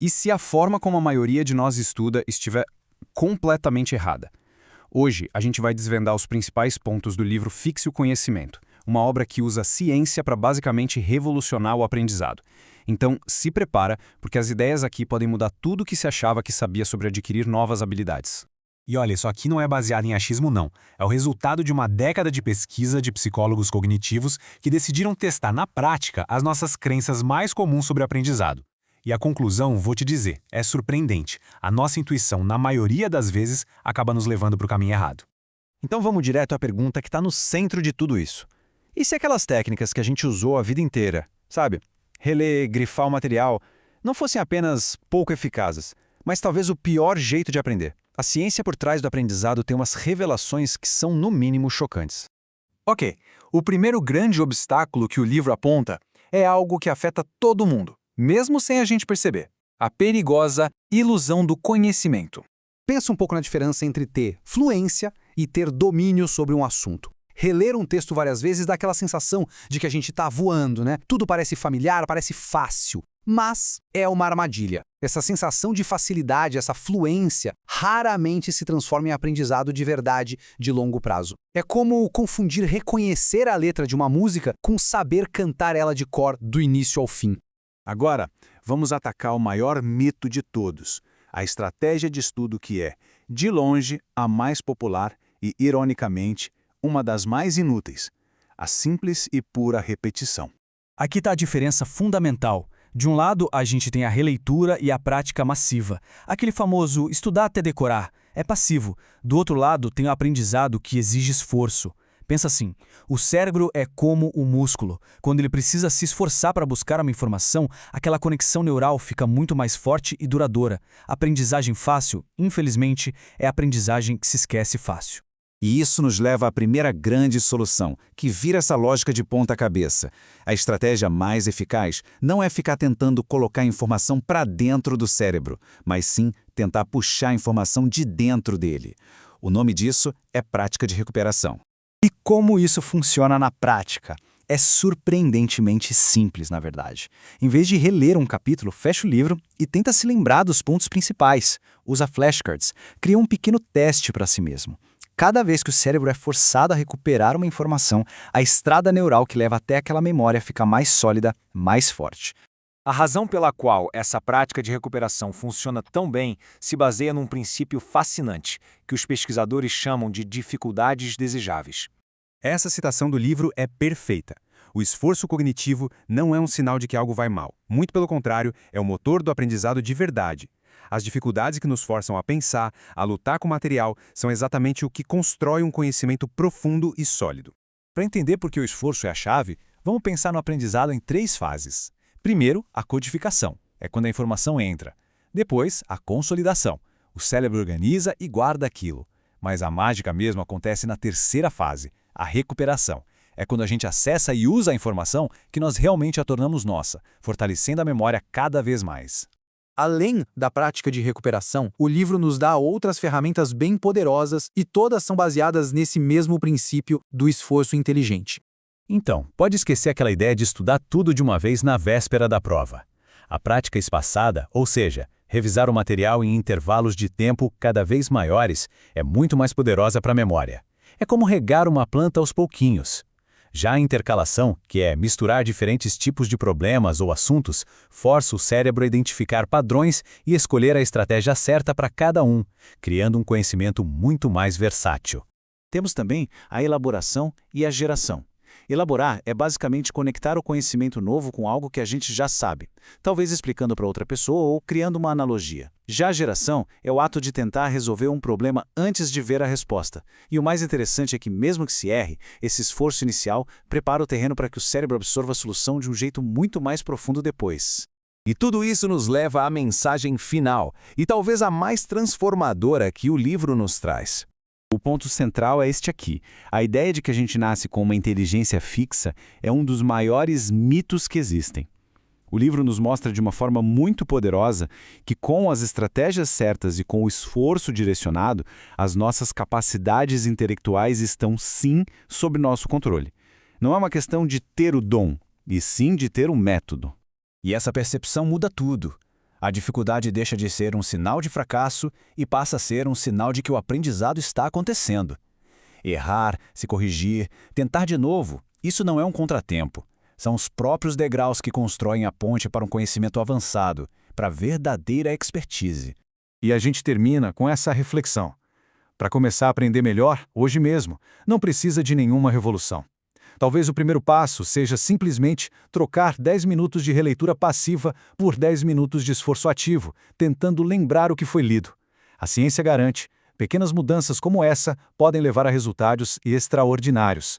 E se a forma como a maioria de nós estuda estiver completamente errada? Hoje, a gente vai desvendar os principais pontos do livro Fixe o Conhecimento, uma obra que usa ciência para basicamente revolucionar o aprendizado. Então, se prepara, porque as ideias aqui podem mudar tudo o que se achava que sabia sobre adquirir novas habilidades. E olha, isso aqui não é baseado em achismo não. É o resultado de uma década de pesquisa de psicólogos cognitivos que decidiram testar na prática as nossas crenças mais comuns sobre aprendizado. E a conclusão, vou te dizer, é surpreendente. A nossa intuição, na maioria das vezes, acaba nos levando para o caminho errado. Então vamos direto à pergunta que está no centro de tudo isso. E se aquelas técnicas que a gente usou a vida inteira, sabe? Reler, grifar o material, não fossem apenas pouco eficazes, mas talvez o pior jeito de aprender? A ciência por trás do aprendizado tem umas revelações que são, no mínimo, chocantes. Ok, o primeiro grande obstáculo que o livro aponta é algo que afeta todo mundo, mesmo sem a gente perceber: a perigosa ilusão do conhecimento. Pensa um pouco na diferença entre ter fluência e ter domínio sobre um assunto. Reler um texto várias vezes dá aquela sensação de que a gente está voando, né? Tudo parece familiar, parece fácil. Mas é uma armadilha. Essa sensação de facilidade, essa fluência, raramente se transforma em aprendizado de verdade de longo prazo. É como confundir reconhecer a letra de uma música com saber cantar ela de cor do início ao fim. Agora, vamos atacar o maior mito de todos, a estratégia de estudo que é, de longe, a mais popular e, ironicamente, uma das mais inúteis: a simples e pura repetição. Aqui está a diferença fundamental. De um lado, a gente tem a releitura e a prática massiva. Aquele famoso estudar até decorar é passivo. Do outro lado, tem o aprendizado que exige esforço. Pensa assim, o cérebro é como o músculo. Quando ele precisa se esforçar para buscar uma informação, aquela conexão neural fica muito mais forte e duradoura. Aprendizagem fácil, infelizmente, é a aprendizagem que se esquece fácil. E isso nos leva à primeira grande solução, que vira essa lógica de ponta cabeça. A estratégia mais eficaz não é ficar tentando colocar informação para dentro do cérebro, mas sim tentar puxar a informação de dentro dele. O nome disso é prática de recuperação. E como isso funciona na prática? É surpreendentemente simples, na verdade. Em vez de reler um capítulo, fecha o livro e tenta se lembrar dos pontos principais. Usa flashcards. Cria um pequeno teste para si mesmo. Cada vez que o cérebro é forçado a recuperar uma informação, a estrada neural que leva até aquela memória fica mais sólida, mais forte. A razão pela qual essa prática de recuperação funciona tão bem se baseia num princípio fascinante, que os pesquisadores chamam de dificuldades desejáveis. Essa citação do livro é perfeita. O esforço cognitivo não é um sinal de que algo vai mal. Muito pelo contrário, é o motor do aprendizado de verdade. As dificuldades que nos forçam a pensar, a lutar com o material, são exatamente o que constrói um conhecimento profundo e sólido. Para entender por que o esforço é a chave, vamos pensar no aprendizado em 3 fases. Primeiro, a codificação. É quando a informação entra. Depois, a consolidação. O cérebro organiza e guarda aquilo. Mas a mágica mesmo acontece na terceira fase, a recuperação. É quando a gente acessa e usa a informação que nós realmente a tornamos nossa, fortalecendo a memória cada vez mais. Além da prática de recuperação, o livro nos dá outras ferramentas bem poderosas e todas são baseadas nesse mesmo princípio do esforço inteligente. Então, pode esquecer aquela ideia de estudar tudo de uma vez na véspera da prova. A prática espaçada, ou seja, revisar o material em intervalos de tempo cada vez maiores, é muito mais poderosa para a memória. É como regar uma planta aos pouquinhos. Já a intercalação, que é misturar diferentes tipos de problemas ou assuntos, força o cérebro a identificar padrões e escolher a estratégia certa para cada um, criando um conhecimento muito mais versátil. Temos também a elaboração e a geração. Elaborar é basicamente conectar o conhecimento novo com algo que a gente já sabe, talvez explicando para outra pessoa ou criando uma analogia. Já a geração é o ato de tentar resolver um problema antes de ver a resposta. E o mais interessante é que, mesmo que se erre, esse esforço inicial prepara o terreno para que o cérebro absorva a solução de um jeito muito mais profundo depois. E tudo isso nos leva à mensagem final, e talvez a mais transformadora que o livro nos traz. O ponto central é este aqui. A ideia de que a gente nasce com uma inteligência fixa é um dos maiores mitos que existem. O livro nos mostra de uma forma muito poderosa que, com as estratégias certas e com o esforço direcionado, as nossas capacidades intelectuais estão sim sob nosso controle. Não é uma questão de ter o dom, e sim de ter um método. E essa percepção muda tudo. A dificuldade deixa de ser um sinal de fracasso e passa a ser um sinal de que o aprendizado está acontecendo. Errar, se corrigir, tentar de novo, isso não é um contratempo. São os próprios degraus que constroem a ponte para um conhecimento avançado, para a verdadeira expertise. E a gente termina com essa reflexão. Para começar a aprender melhor, hoje mesmo, não precisa de nenhuma revolução. Talvez o primeiro passo seja simplesmente trocar 10 minutos de releitura passiva por 10 minutos de esforço ativo, tentando lembrar o que foi lido. A ciência garante, pequenas mudanças como essa podem levar a resultados extraordinários.